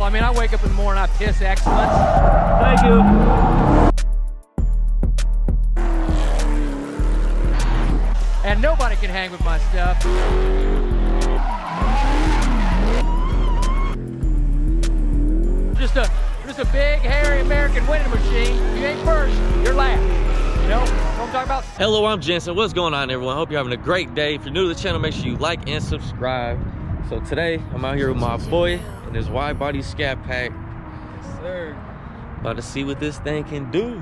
I mean, I wake up in the morning, I piss excellence. Thank you. And nobody can hang with my stuff. Just a big, hairy American winning machine. If you ain't first, you're last. You know what I'm talking about? Hello, I'm Jensen. What's going on, everyone? Hope you're having a great day. If you're new to the channel, make sure you like and subscribe. So today, I'm out here with my boy and his Widebody Scatpack. Yes, sir. About to see what this thing can do.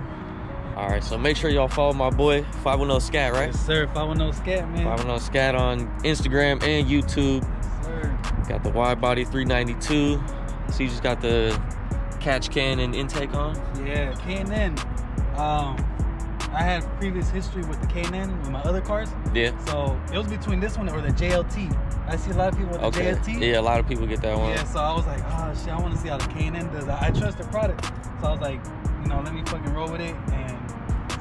All right, so make sure y'all follow my boy, 510 Scat, right? Yes, sir. 510 Scat, man. 510 Scat on Instagram and YouTube. Yes, sir. Got the Widebody 392. So you just got the catch can and intake on? Yeah, K&N. I had previous history with the K&N with my other cars. Yeah. So it was between this one or the JLT. I see a lot of people with the JLT. Yeah, a lot of people get that one. Yeah, so I was like, oh shit, I want to see how the K&N does. I trust the product. So I was like, you know, let me fucking roll with it. And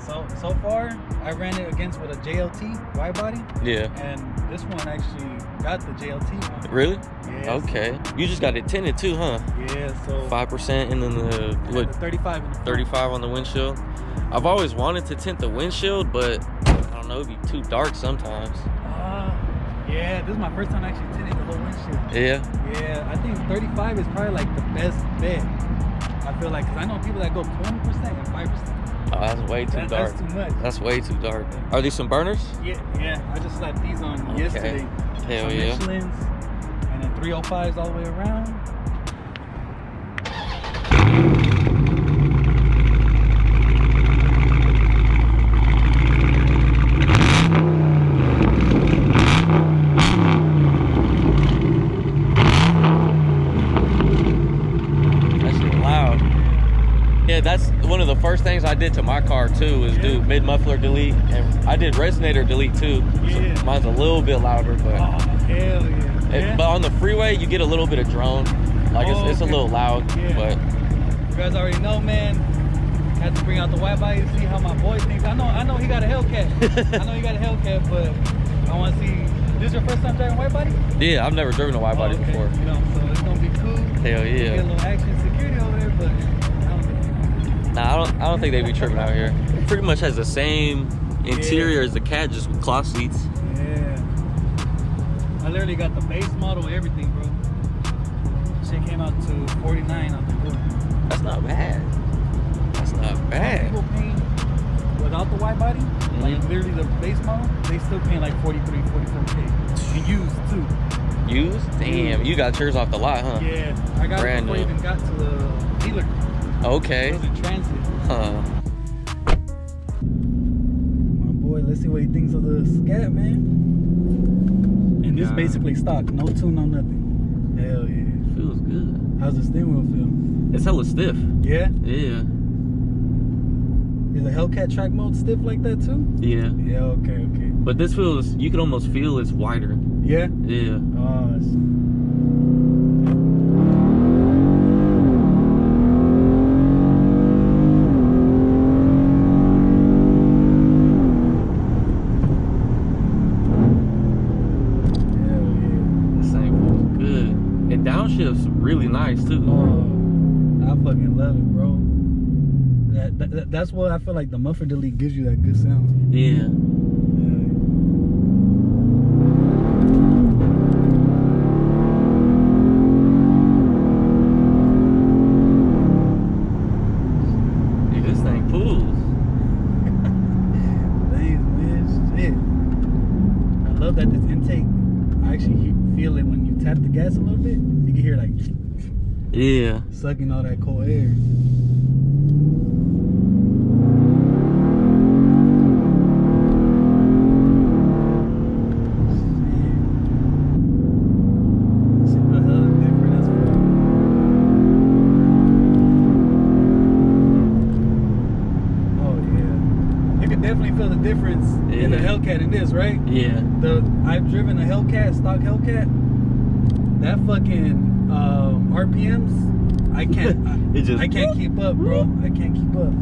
so far, I ran it against with a JLT Widebody. Yeah. And this one actually got the JLT one. Really? Yeah. Okay. You just got it tinted too, huh? Yeah, so 5% and then the what? the 35 in the front. 35 on the windshield. I've always wanted to tint the windshield, but I don't know, it'd be too dark sometimes. Yeah, this is my first time actually tinting the whole windshield. Yeah. Yeah, I think 35 is probably like the best bet. I feel like, because I know people that go 20% and 5%. Oh, that's way too dark. That's too much. That's way too dark. Are these some burners? Yeah. I just slapped these on yesterday. Hell some yeah. Michelin's, and then 305s all the way around. Yeah, that's one of the first things I did to my car too, is do mid-muffler delete, and I did resonator delete too. Yeah. So mine's a little bit louder, but Hell yeah. But on the freeway you get a little bit of drone, like it's a little loud. But you guys already know, man. Had to bring out the Widebody to see how my boy thinks. I know he got a Hellcat. I know he got a Hellcat, but I want to see. This is your first time driving Widebody? Yeah, I've never driven a Widebody before. You know, so it's gonna be cool. Hell yeah. Get a little action security over there, but. Nah, I don't think they be tripping out here. It pretty much has the same interior as the Cat, just with cloth seats. Yeah. I literally got the base model, everything, bro. Shit came out to 49 on the board. That's not bad. That's not bad. People paying without the Widebody, like literally the base model, they still paying like 43, 44K. And used too. Used? Damn, you got yours off the lot, huh? Yeah, I got it before I even got to the dealer. Okay. It was in transit. Huh. My boy, let's see what he thinks of the Scat, man. And this basically stock, no tune, no nothing. Hell yeah. Feels good. How's the steering wheel feel? It's hella stiff. Yeah? Yeah. Is the Hellcat track mode stiff like that too? Yeah. Yeah, okay. But this feels, you can almost feel it's wider. Yeah? Yeah. Downshift's really nice too. I fucking love it, bro. That's what I feel like the muffler delete gives you, that good sound. Yeah. Dude, this thing pulls. Damn, man, shit. I love that this intake, I actually feel it when you tap the gas a little bit. You can hear like sucking all that cold air. Definitely feel the difference in the Hellcat and this, right? Yeah. I've driven a Hellcat, stock Hellcat. That fucking RPMs, I can't keep up, bro. I can't keep up.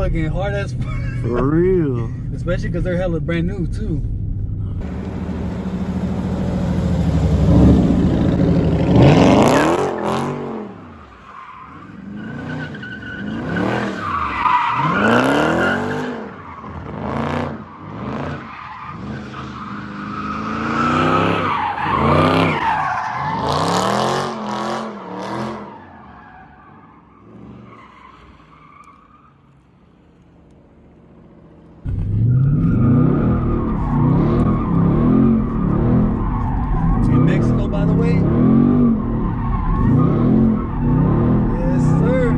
fucking hard as fuck. For real. Especially because they're hella brand new too. By the way, yes sir.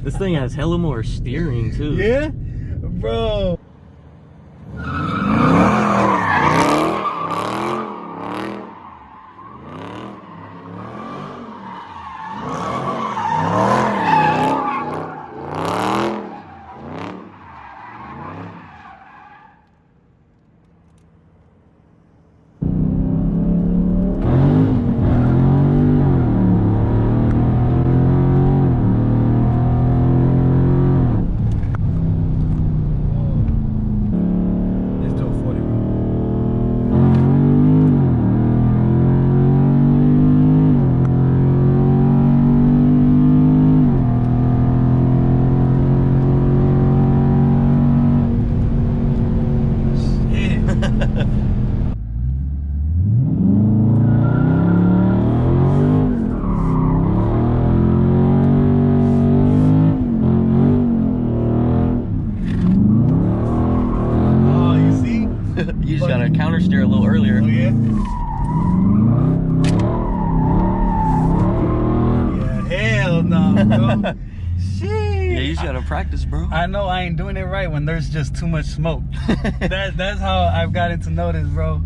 This thing has hella more steering too. Yeah, bro. You just gotta counter steer a little earlier. Oh yeah? Yeah, hell no, bro. Shit. Yeah, you just gotta practice, bro. I know I ain't doing it right when there's just too much smoke. That's how I've gotten to know this, bro.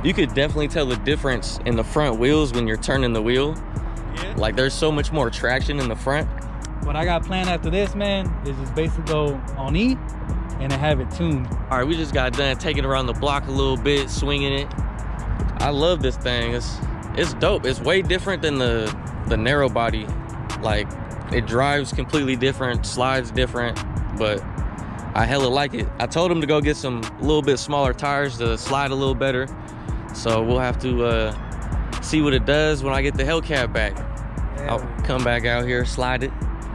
You could definitely tell the difference in the front wheels when you're turning the wheel. Yeah. Like there's so much more traction in the front. What I got planned after this, man, is just basically go on E and then have it tuned. All right, we just got done taking it around the block a little bit, swinging it. I love this thing. It's dope. It's way different than the narrow body. Like it drives completely different, slides different, but I hella like it. I told him to go get some a little bit smaller tires to slide a little better. So we'll have to see what it does when I get the Hellcat back. I'll come back out here, slide it.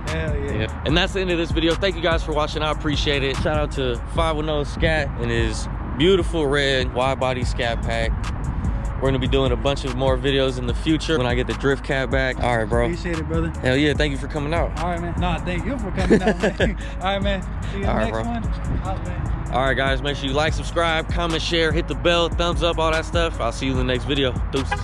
Hell yeah. And that's the end of this video. Thank you guys for watching. I appreciate it. Shout out to 510 Scat and his beautiful red wide body Scat Pack. We're gonna be doing a bunch of more videos in the future when I get the drift cat back. All right, bro. Appreciate it, brother. Hell yeah, thank you for coming out. All right, man. No, thank you for coming out, man. All right, man. See you in the next one. Out, man. All right, guys, make sure you like, subscribe, comment, share, hit the bell, thumbs up, all that stuff. I'll see you in the next video. Deuces.